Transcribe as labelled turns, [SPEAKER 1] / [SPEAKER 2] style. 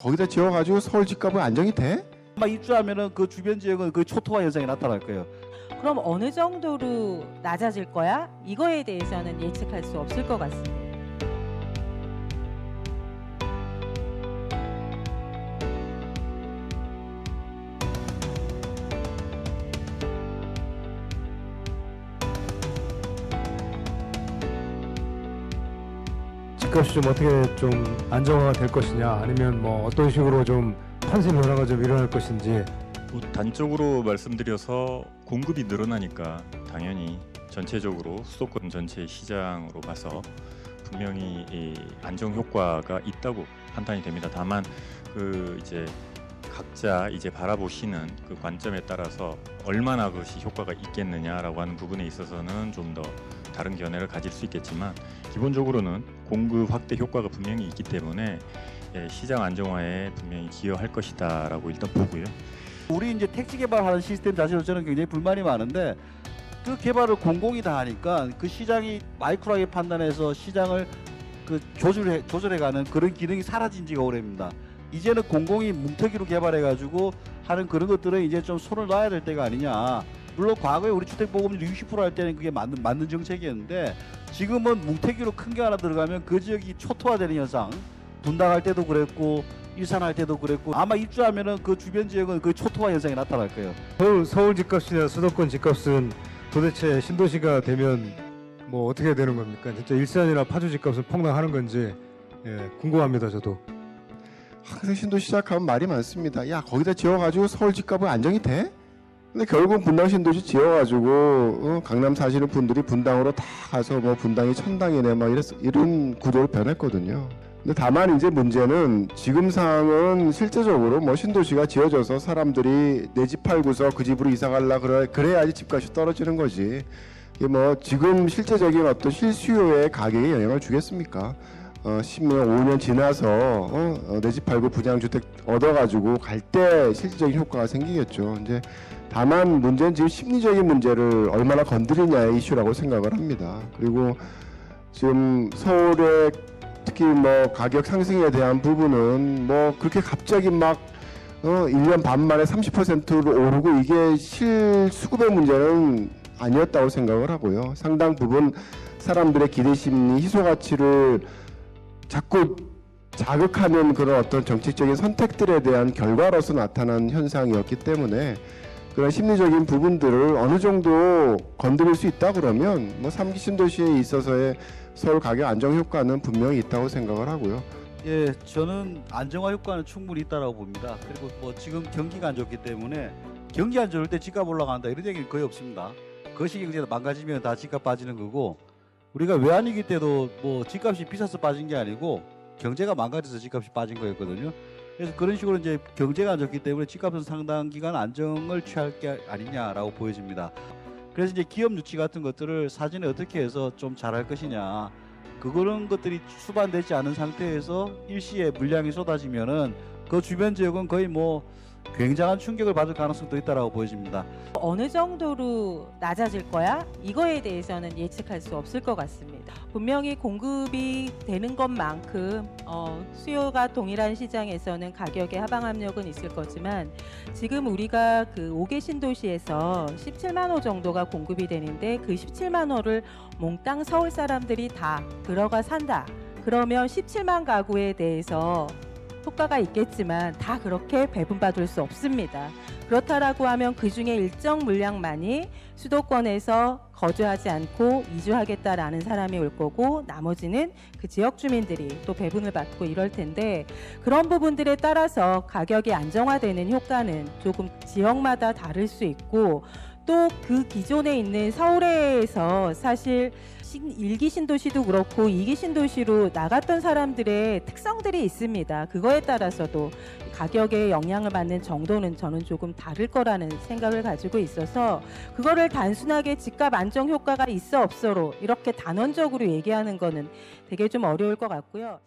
[SPEAKER 1] 거기다 지어가지고 서울 집값은 안정이 돼?
[SPEAKER 2] 아마 입주하면은 그 주변 지역은 그 초토화 현상이 나타날 거예요.
[SPEAKER 3] 그럼 어느 정도로 낮아질 거야? 이거에 대해서는 예측할 수 없을 것 같습니다.
[SPEAKER 4] 집값이 좀 어떻게 좀 안정화가 될 것이냐, 아니면 뭐 어떤 식으로 좀 판세 변화가 좀 일어날 것인지.
[SPEAKER 5] 단적으로 말씀드려서 공급이 늘어나니까 당연히 전체적으로 수도권 전체 시장으로 봐서 분명히 이 안정 효과가 있다고 판단이 됩니다. 다만 이제 각자 이제 바라보시는 그 관점에 따라서 얼마나 그것이 효과가 있겠느냐라고 하는 부분에 있어서는 좀 더 다른 견해를 가질 수 있겠지만, 기본적으로는 공급 확대 효과가 분명히 있기 때문에 시장 안정화에 분명히 기여할 것이다라고 일단 보고요.
[SPEAKER 2] 우리 이제 택지 개발하는 시스템 자체로 저는 굉장히 불만이 많은데, 그 개발을 공공이 다 하니까 그 시장이 마이크로하게 판단해서 시장을 그 조절해가는 그런 기능이 사라진 지가 오래입니다. 이제는 공공이 뭉태기로 개발해가지고 하는 그런 것들은 이제 좀 손을 놔야 될 때가 아니냐. 물론 과거에 우리 주택보급률 60%할 때는 그게 맞는 정책이었는데, 지금은 뭉태기로 큰 게 하나 들어가면 그 지역이 초토화되는 현상, 분당할 때도 그랬고 일산할 때도 그랬고, 아마 입주하면은 그 주변 지역은 그 초토화 현상이 나타날 거예요.
[SPEAKER 4] 서울 집값이나 수도권 집값은 도대체 신도시가 되면 뭐 어떻게 되는 겁니까? 진짜 일산이나 파주 집값은 폭락하는 건지 궁금합니다, 저도.
[SPEAKER 1] 항상 신도 시작하면 말이 많습니다. 야, 거기다 지어가지고 서울 집값은 안정이 돼? 근데 결국 분당 신도시 지어가지고 강남 사시는 분들이 분당으로 다 가서 뭐 분당이 천당이네 막 이런 구조로 변했거든요. 근데 다만 이제 문제는 지금 상황은 실제적으로 뭐 신도시가 지어져서 사람들이 내 집 팔고서 그 집으로 이사 갈라 그래야지 집값이 떨어지는 거지. 이게 뭐 지금 실제적인 어떤 실수요의 가격에 영향을 주겠습니까? 10년, 5년 지나서 내 집 팔고 분양주택 얻어가지고 갈 때 실질적인 효과가 생기겠죠. 이제 다만 문제는 지금 심리적인 문제를 얼마나 건드리냐의 이슈라고 생각을 합니다. 그리고 지금 서울의 특히 뭐 가격 상승에 대한 부분은 뭐 그렇게 갑자기 막 1년 반 만에 30%로 오르고 이게 실수급의 문제는 아니었다고 생각을 하고요. 상당 부분 사람들의 기대 심리, 희소 가치를 자꾸 자극하는 그런 어떤 정책적인 선택들에 대한 결과로서 나타난 현상이었기 때문에, 그런 심리적인 부분들을 어느 정도 건드릴 수 있다 그러면 뭐 3기 신도시에 있어서의 서울 가격 안정 효과는 분명히 있다고 생각을 하고요.
[SPEAKER 2] 예, 저는 안정화 효과는 충분히 있다고 봅니다. 그리고 뭐 지금 경기가 안 좋기 때문에 경기 안 좋을 때 집값 올라간다 이런 얘기는 거의 없습니다. 거시경제가 망가지면 다 집값 빠지는 거고, 우리가 외환위기 때도 뭐 집값이 비싸서 빠진 게 아니고 경제가 망가져서 집값이 빠진 거였거든요. 그래서 그런 식으로 이제 경제가 안 좋기 때문에 집값은 상당 기간 안정을 취할 게 아니냐라고 보여집니다. 그래서 이제 기업 유치 같은 것들을 사전에 어떻게 해서 좀 잘할 것이냐, 그런 것들이 수반되지 않은 상태에서 일시에 물량이 쏟아지면은 그 주변 지역은 거의 뭐 굉장한 충격을 받을 가능성도 있다라고 보여집니다.
[SPEAKER 3] 어느 정도로 낮아질 거야? 이거에 대해서는 예측할 수 없을 것 같습니다. 분명히 공급이 되는 것만큼 수요가 동일한 시장에서는 가격의 하방 압력은 있을 거지만, 지금 우리가 그 5개 신도시에서 17만 호 정도가 공급이 되는데 그 17만 호를 몽땅 서울 사람들이 다 들어가 산다. 그러면 17만 가구에 대해서 효과가 있겠지만 다 그렇게 배분받을 수 없습니다. 그렇다라고 하면 그 중에 일정 물량만이 수도권에서 거주하지 않고 이주하겠다라는 사람이 올 거고, 나머지는 그 지역 주민들이 또 배분을 받고 이럴 텐데, 그런 부분들에 따라서 가격이 안정화되는 효과는 조금 지역마다 다를 수 있고, 또 그 기존에 있는 서울에서 사실 1기 신도시도 그렇고 2기 신도시로 나갔던 사람들의 특성들이 있습니다. 그거에 따라서도 가격에 영향을 받는 정도는 저는 조금 다를 거라는 생각을 가지고 있어서, 그거를 단순하게 집값 안정 효과가 있어 없어로 이렇게 단언적으로 얘기하는 거는 되게 좀 어려울 것 같고요.